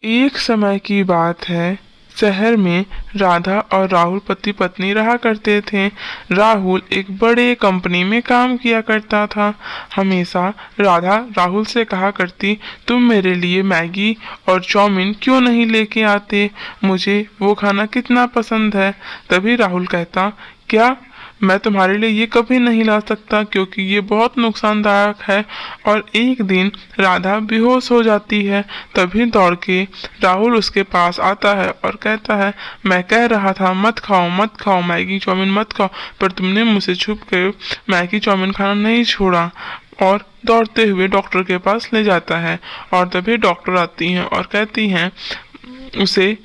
एक समय की बात है। शहर में राधा और राहुल पति पत्नी रहा करते थे। राहुल एक बड़े कंपनी में काम किया करता था। हमेशा राधा राहुल से कहा करती, तुम मेरे लिए मैगी और चाउमीन क्यों नहीं लेके आते, मुझे वो खाना कितना पसंद है। तभी राहुल कहता, क्या मैं तुम्हारे लिए ये कभी नहीं ला सकता क्योंकि ये बहुत नुकसानदायक है। और एक दिन राधा बेहोश हो जाती है। तभी दौड़ के राहुल उसके पास आता है और कहता है, मैं कह रहा था मत खाओ मत खाओ, मैगी चाउमीन मत खाओ, पर तुमने मुझसे छुप कर मैगी चाउमीन खाना नहीं छोड़ा। और दौड़ते हुए डॉक्टर के पास ले जाता है। और तभी डॉक्टर आती हैं और कहती हैं उसे,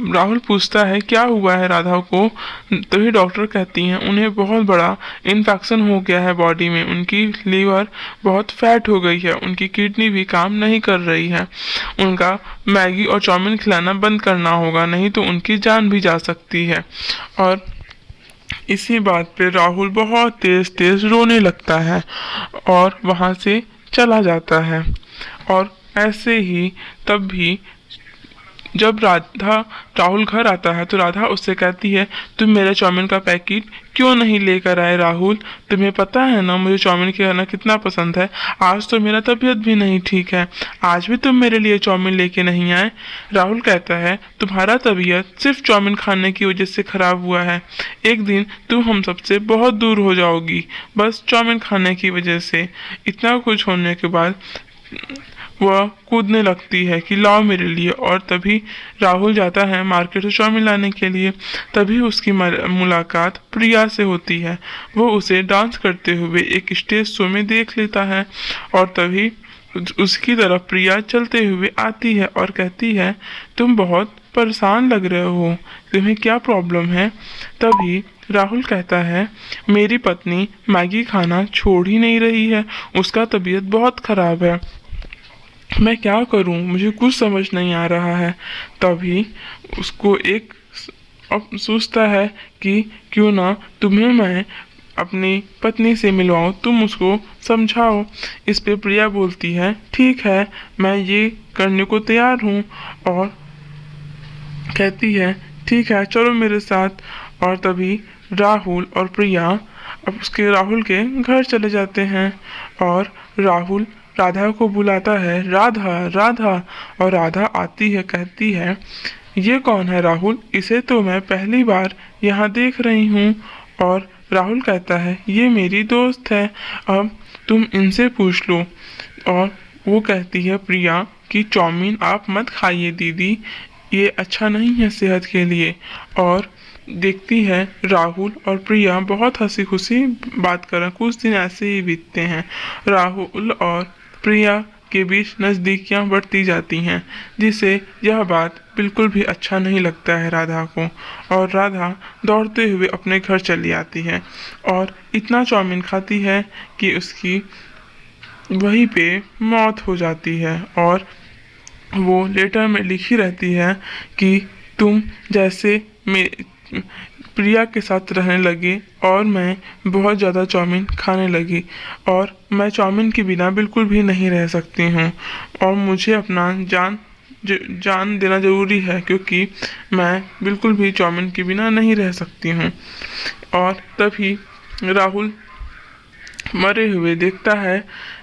राहुल पूछता है क्या हुआ है राधा को। तभी डॉक्टर कहती हैं उन्हें बहुत बड़ा इन्फेक्शन हो गया है बॉडी में, उनकी लीवर बहुत फैट हो गई है, उनकी किडनी भी काम नहीं कर रही है, उनका मैगी और चाउमीन खिलाना बंद करना होगा, नहीं तो उनकी जान भी जा सकती है। और इसी बात पे राहुल बहुत तेज तेज रोने लगता है और वहाँ से चला जाता है। और ऐसे ही तब भी जब राधा राहुल घर आता है तो राधा उससे कहती है, तुम मेरे चाउमीन का पैकेट क्यों नहीं लेकर आए राहुल, तुम्हें पता है ना मुझे चाउमीन खाना कितना पसंद है। आज तो मेरा तबीयत भी नहीं ठीक है, आज भी तुम मेरे लिए चाउमीन लेके नहीं आए। राहुल कहता है, तुम्हारा तबीयत सिर्फ चाउमीन खाने की वजह से खराब हुआ है, एक दिन तुम हम सबसे बहुत दूर हो जाओगी बस चाउमीन खाने की वजह से। इतना कुछ होने के बाद वह कूदने लगती है कि लाओ मेरे लिए। और तभी राहुल जाता है मार्केट से चाउमीन लाने के लिए। तभी उसकी मुलाकात प्रिया से होती है। वो उसे डांस करते हुए एक स्टेज शो में देख लेता है। और तभी उसकी तरफ प्रिया चलते हुए आती है और कहती है, तुम बहुत परेशान लग रहे हो, तुम्हें क्या प्रॉब्लम है। तभी राहुल कहता है, मेरी पत्नी मैगी खाना छोड़ ही नहीं रही है, उसका तबीयत बहुत खराब है, मैं क्या करूं, मुझे कुछ समझ नहीं आ रहा है। तभी उसको एक अब सोचता है कि क्यों ना तुम्हें मैं अपनी पत्नी से मिलवाऊं, तुम उसको समझाओ। इस पे प्रिया बोलती है, ठीक है मैं ये करने को तैयार हूँ। और कहती है, ठीक है चलो मेरे साथ। और तभी राहुल और प्रिया अब उसके राहुल के घर चले जाते हैं। और राहुल राधा को बुलाता है, राधा राधा। और राधा आती है, कहती है, ये कौन है राहुल, इसे तो मैं पहली बार यहाँ देख रही हूँ। और राहुल कहता है, ये मेरी दोस्त है, अब तुम इनसे पूछ लो। और वो कहती है प्रिया कि चाउमीन आप मत खाइए दीदी, ये अच्छा नहीं है सेहत के लिए। और देखती है राहुल और प्रिया बहुत हंसी खुशी बात कर रहे हैं। कुछ दिन ऐसे ही बीतते हैं। राहुल और प्रिया के बीच नज़दीकियां बढ़ती जाती हैं, जिसे यह बात बिल्कुल भी अच्छा नहीं लगता है राधा को। और राधा दौड़ते हुए अपने घर चली आती है और इतना चाउमीन खाती है कि उसकी वहीं पे मौत हो जाती है। और वो लेटर में लिखी रहती है कि तुम जैसे प्रिया के साथ रहने लगे और मैं बहुत ज़्यादा चाउमीन खाने लगी, और मैं चाउमीन के बिना बिल्कुल भी नहीं रह सकती हूँ, और मुझे अपना जान देना ज़रूरी है क्योंकि मैं बिल्कुल भी चाउमीन के बिना नहीं रह सकती हूँ। और तभी राहुल मरे हुए देखता है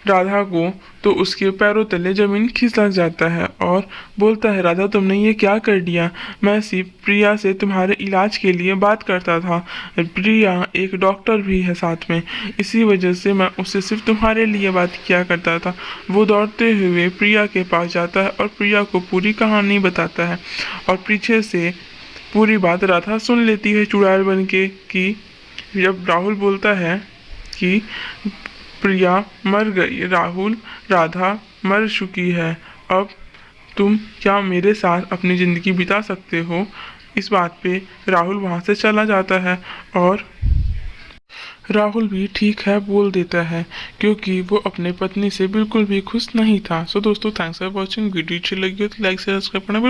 राधा को, तो उसके पैरों तले जमीन खिसक जाता है और बोलता है, राधा तुमने ये क्या कर दिया, मैं सिर्फ प्रिया से तुम्हारे इलाज के लिए बात करता था, प्रिया एक डॉक्टर भी है साथ में, इसी वजह से मैं उससे सिर्फ तुम्हारे लिए बात किया करता था। वो दौड़ते हुए प्रिया के पास जाता है और प्रिया को पूरी कहानी बताता है। और पीछे से पूरी बात राधा सुन लेती है चुड़ैल बन के, कि जब राहुल बोलता है कि प्रिया मर गई, राधा मर चुकी है, अब तुम क्या मेरे साथ अपनी ज़िंदगी बिता सकते हो। इस बात पे राहुल वहाँ से चला जाता है और राहुल भी ठीक है बोल देता है क्योंकि वो अपने पत्नी से बिल्कुल भी खुश नहीं था। सो दोस्तों, थैंक्स फॉर वॉचिंग। वीडियो अच्छी लगी हो तो लाइक शेयर सब्सक्राइब करना बिल्कुल